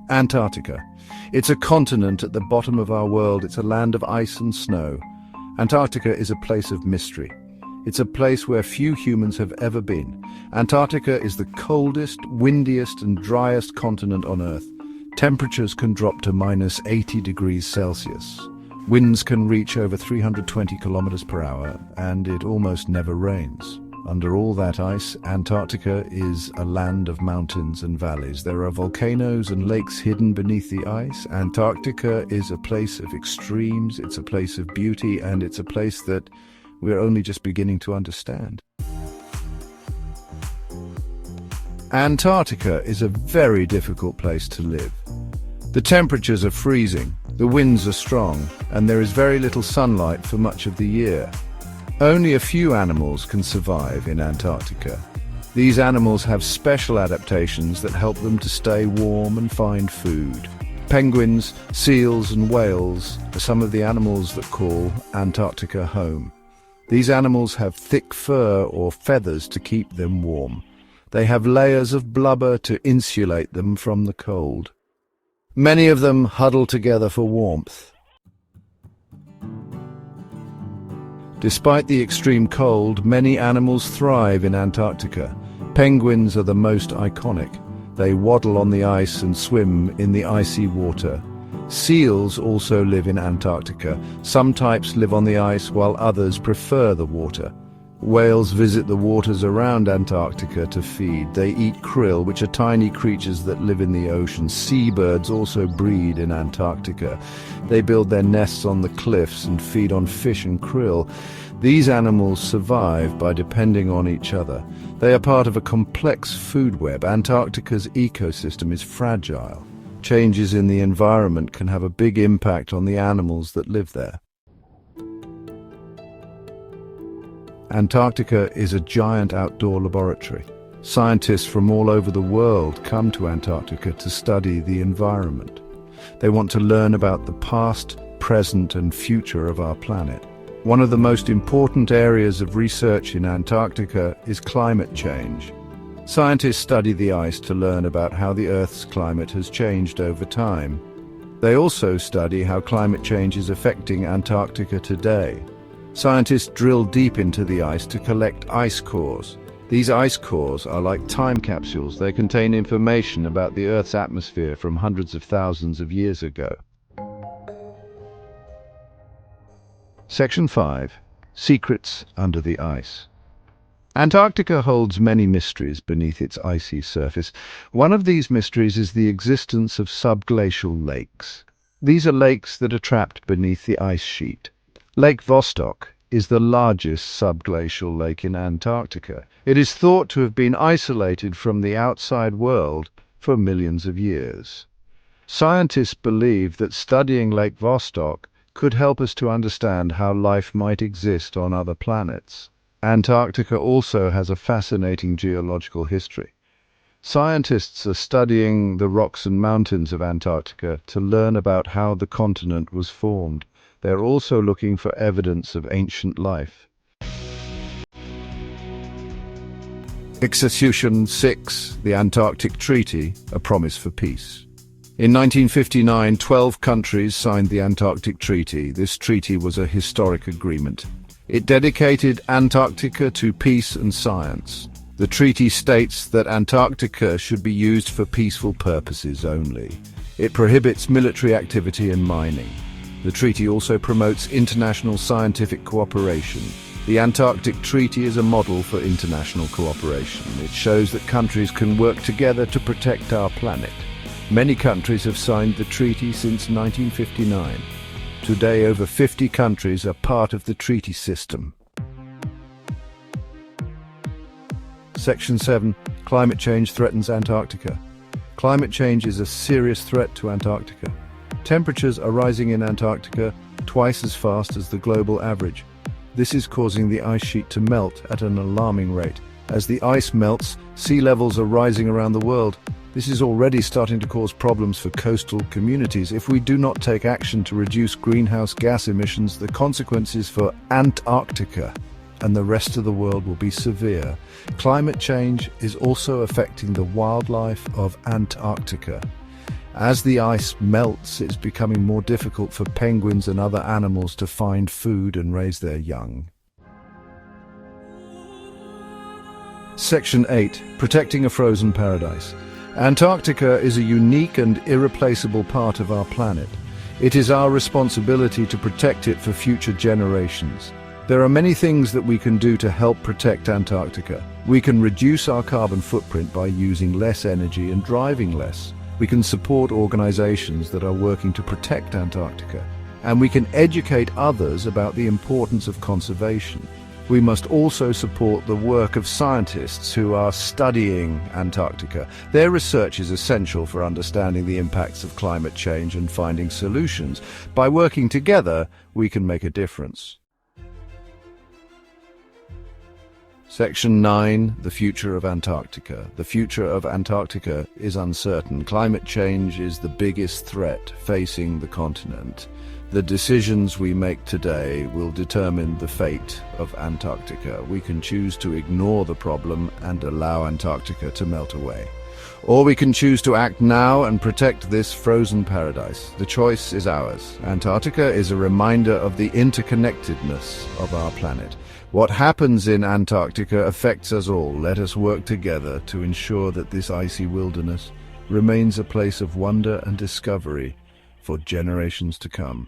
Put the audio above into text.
Antarctica. It's a continent at the bottom of our world. It's a land of ice and snow. Antarctica is a place of mystery. It's a place where few humans have ever been. Antarctica is the coldest, windiest and driest continent on Earth. Temperatures can drop to -80 degrees Celsius. Winds can reach over 320 kilometers per hour, and it almost never rains. Under all that ice, Antarctica is a land of mountains and valleys. There are volcanoes and lakes hidden beneath the ice. Antarctica is a place of extremes, it's a place of beauty, and it's a place that we're only just beginning to understand. Antarctica is a very difficult place to live. The temperatures are freezing, the winds are strong, and there is very little sunlight for much of the year. Only a few animals can survive in Antarctica. These animals have special adaptations that help them to stay warm and find food. Penguins, seals and whales are some of the animals that call Antarctica home. These animals have thick fur or feathers to keep them warm. They have layers of blubber to insulate them from the cold. Many of them huddle together for warmth. Despite the extreme cold, many animals thrive in Antarctica. Penguins are the most iconic. They waddle on the ice and swim in the icy water. Seals also live in Antarctica. Some types live on the ice while others prefer the water. Whales visit the waters around Antarctica to feed. They eat krill, which are tiny creatures that live in the ocean. Seabirds also breed in Antarctica. They build their nests on the cliffs and feed on fish and krill. These animals survive by depending on each other. They are part of a complex food web. Antarctica's ecosystem is fragile. Changes in the environment can have a big impact on the animals that live there. Antarctica is a giant outdoor laboratory. Scientists from all over the world come to Antarctica to study the environment. They want to learn about the past, present, and future of our planet. One of the most important areas of research in Antarctica is climate change. Scientists study the ice to learn about how the Earth's climate has changed over time. They also study how climate change is affecting Antarctica today. Scientists drill deep into the ice to collect ice cores. These ice cores are like time capsules. They contain information about the Earth's atmosphere from hundreds of thousands of years ago. Section 5. Secrets under the ice. Antarctica holds many mysteries beneath its icy surface. One of these mysteries is the existence of subglacial lakes. These are lakes that are trapped beneath the ice sheet. Lake Vostok is the largest subglacial lake in Antarctica. It is thought to have been isolated from the outside world for millions of years. Scientists believe that studying Lake Vostok could help us to understand how life might exist on other planets. Antarctica also has a fascinating geological history. Scientists are studying the rocks and mountains of Antarctica to learn about how the continent was formed. They are also looking for evidence of ancient life. Execution 6, the Antarctic Treaty, a promise for peace. In 1959, 12 countries signed the Antarctic Treaty. This treaty was a historic agreement. It dedicated Antarctica to peace and science. The treaty states that Antarctica should be used for peaceful purposes only. It prohibits military activity and mining. The treaty also promotes international scientific cooperation. The Antarctic Treaty is a model for international cooperation. It shows that countries can work together to protect our planet. Many countries have signed the treaty since 1959. Today, over 50 countries are part of the treaty system. Section 7. Climate change threatens Antarctica. Climate change is a serious threat to Antarctica. Temperatures are rising in Antarctica twice as fast as the global average. This is causing the ice sheet to melt at an alarming rate. As the ice melts, sea levels are rising around the world. This is already starting to cause problems for coastal communities. If we do not take action to reduce greenhouse gas emissions, the consequences for Antarctica and the rest of the world will be severe. Climate change is also affecting the wildlife of Antarctica. As the ice melts, it's becoming more difficult for penguins and other animals to find food and raise their young. Section 8. Protecting a frozen paradise. Antarctica is a unique and irreplaceable part of our planet. It is our responsibility to protect it for future generations. There are many things that we can do to help protect Antarctica. We can reduce our carbon footprint by using less energy and driving less. We can support organizations that are working to protect Antarctica. And we can educate others about the importance of conservation. We must also support the work of scientists who are studying Antarctica. Their research is essential for understanding the impacts of climate change and finding solutions. By working together, we can make a difference. Section 9. The future of Antarctica. The future of Antarctica is uncertain. Climate change is the biggest threat facing the continent. The decisions we make today will determine the fate of Antarctica. We can choose to ignore the problem and allow Antarctica to melt away. Or we can choose to act now and protect this frozen paradise. The choice is ours. Antarctica is a reminder of the interconnectedness of our planet. What happens in Antarctica affects us all. Let us work together to ensure that this icy wilderness remains a place of wonder and discovery for generations to come.